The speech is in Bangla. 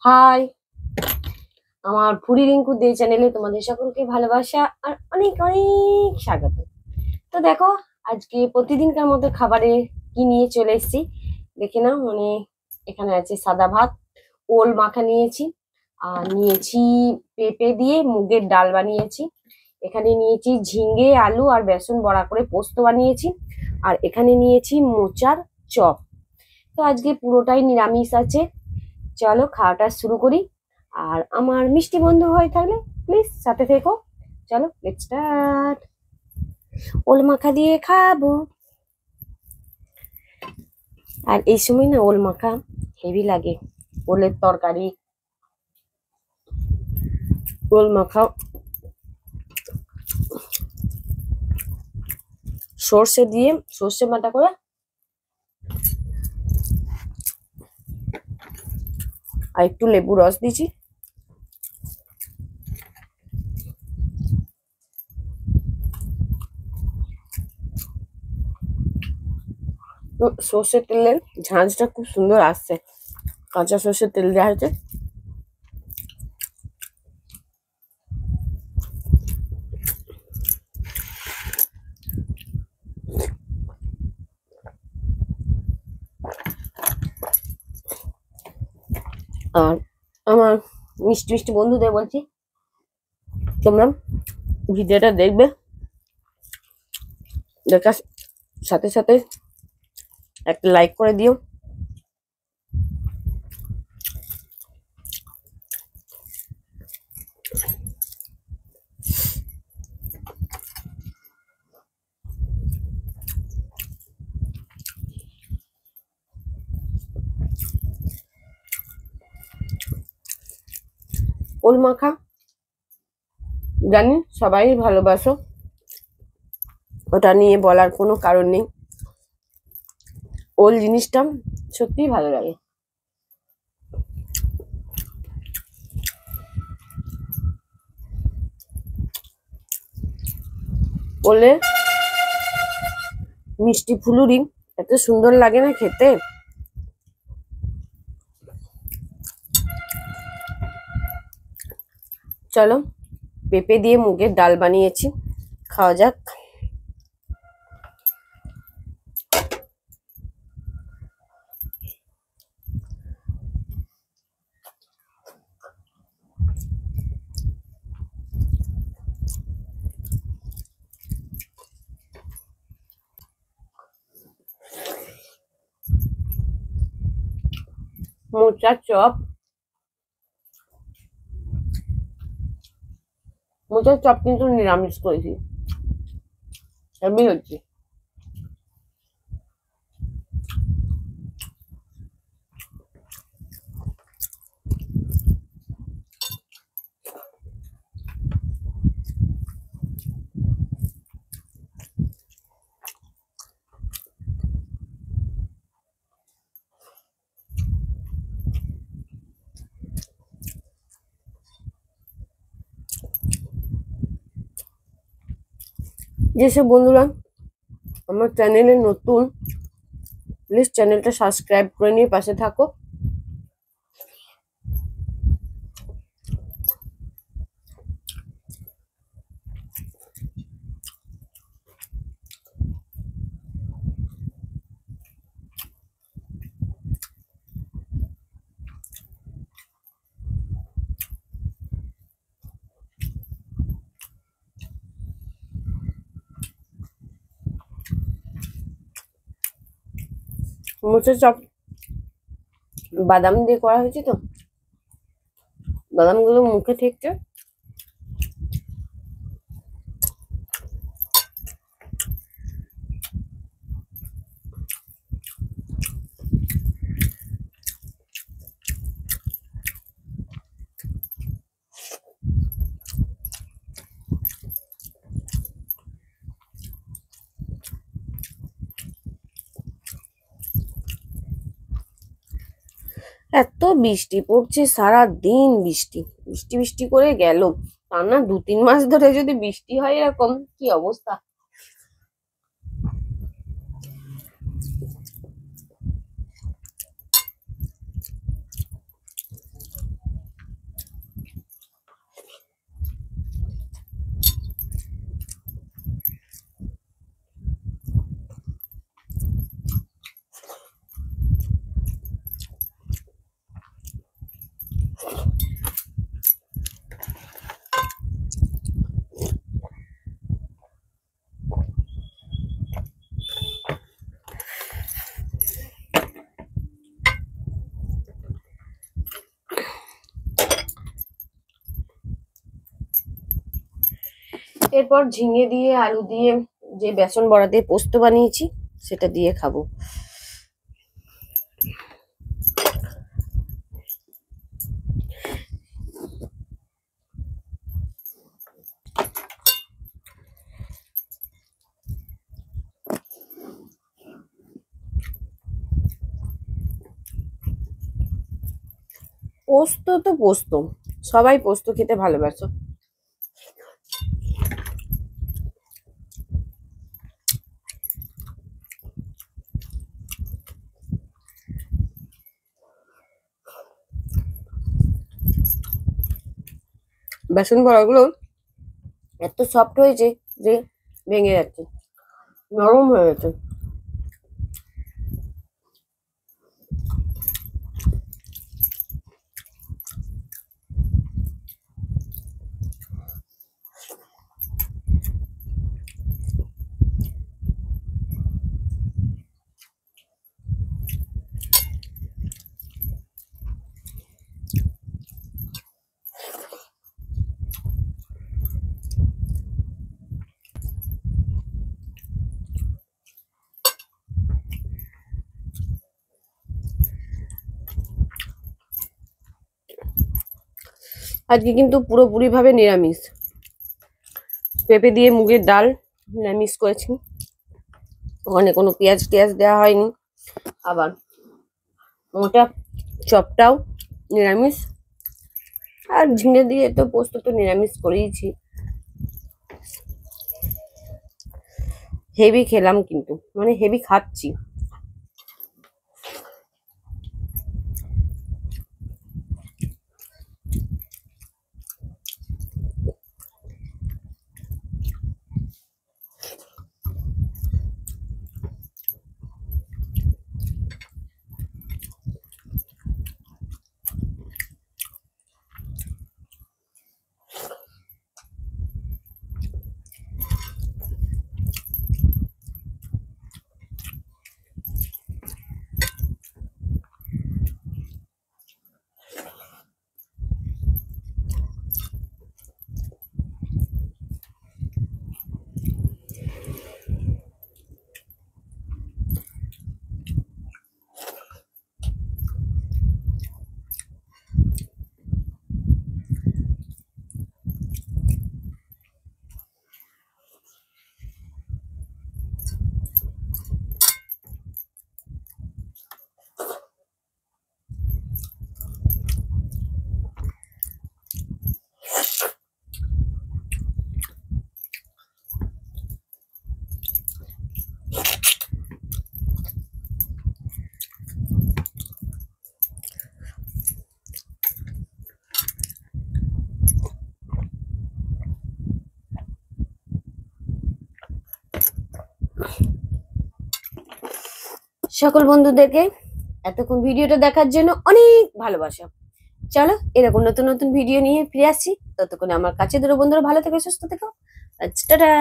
হাই, আমার ফুডি রিঙ্কু দে চ্যানেলে তোমাদের সকলকে ভালোবাসা আর অনেক অনেক স্বাগত। তো দেখো, আজকে প্রতিদিনকার মতো খাবারে কি নিয়ে চলে এসেছি দেখে নাও। এখানে আছে সাদা ভাত, ওল মাখা নিয়েছি, আর নিয়েছি পেঁপে দিয়ে মুগের ডাল বানিয়েছি। এখানে নিয়েছি ঝিঙ্গে আলু আর বেসন বড়া করে পোস্ত বানিয়েছি। আর এখানে নিয়েছি মোচার চপ। তো আজকে পুরোটাই নিরামিষ আছে। চলো খাওয়াটা শুরু করি। আর আমার মিষ্টি বন্ধু হয়ে থাকলে প্লিজ সাথে থেকো। চলো লেটস স্টার্ট। ওল মাখা দিয়ে খাবো। আর এই সময় না ওল মাখা হেভি লাগে। ওলের তরকারি, ওল মাখা সর্ষে দিয়ে, সর্ষে বাটা করে আর একটু লেবু রস দিয়েছি। সর্ষের তেলের ঝাঁঝটা খুব সুন্দর আসছে, কাঁচা সর্ষের তেল দেওয়া হয়েছে। আর আমার মিষ্টি মিষ্টি বন্ধুদের বলছি, তোমরা ভিডিওটা দেখবে, দেখার সাথে সাথে একটা লাইক করে দিও। ওল মাখা জানি সবাই ভালোবাসো, ওটা নিয়ে বলার কোনো কারণ নেই। ওল জিনিসটা সত্যিই ভালো লাগে। ওলের মিষ্টি ফুলুরি এত সুন্দর লাগে না খেতে। চলো, পেঁপে দিয়ে মুগের ডাল বানিয়েছি, খাওয়া যাক। মোচার চপ, মোচার চপ কিন্তু নিরামিষ করেছি, হেভি হচ্ছে। যেসব বন্ধুরা আমার চ্যানেলে নতুন, প্লিজ চ্যানেলটা সাবস্ক্রাইব করে নিয়ে পাশে থাকো। মোচার চপ বাদাম দিয়ে করা হয়েছে, তো বাদামগুলো মুখে ঠেকছে। এত বৃষ্টি পড়ছে, সারা দিন বৃষ্টি বৃষ্টি বৃষ্টি করে গেল। টানা 2-3 মাস ধরে যদি বৃষ্টি হয়, এরকম কি অবস্থা। এরপর ঝিঙে দিয়ে আলু দিয়ে যে বেসন বড়া দিয়ে পোস্ত বানিয়েছি সেটা দিয়ে খাবো। পোস্ত তো পোস্ত, সবাই পোস্ত খেতে ভালোবাসে। বেসন বড়াগুলো এত সফট হয়েছে যে ভেঙে যাচ্ছে, নরম হয়ে গেছে। আজকে কিন্তু পুরোপুরি ভাবে নিরামিষ, পেঁপে দিয়ে মুগের ডাল নিরামিষ করেছি, ওখানে কোনো পেঁয়াজ টেয়াজ দেওয়া হয়নি। আবার মোটা চপটাও নিরামিষ, আর ঝিঙে দিয়ে তো পোস্ত তো নিরামিষ করেইছি। হেভি খেলাম, কিন্তু মানে হেভি খাচ্ছি। সকল বন্ধুদেরকে এতক্ষণ ভিডিওটা দেখার জন্য অনেক ভালোবাসা। চলো এরকম নতুন নতুন ভিডিও নিয়ে ফিরে আসছি, ততক্ষণে আমার কাছে ধরো বন্ধুরা ভালো থেকো, সুস্থ থেকো। টাটা।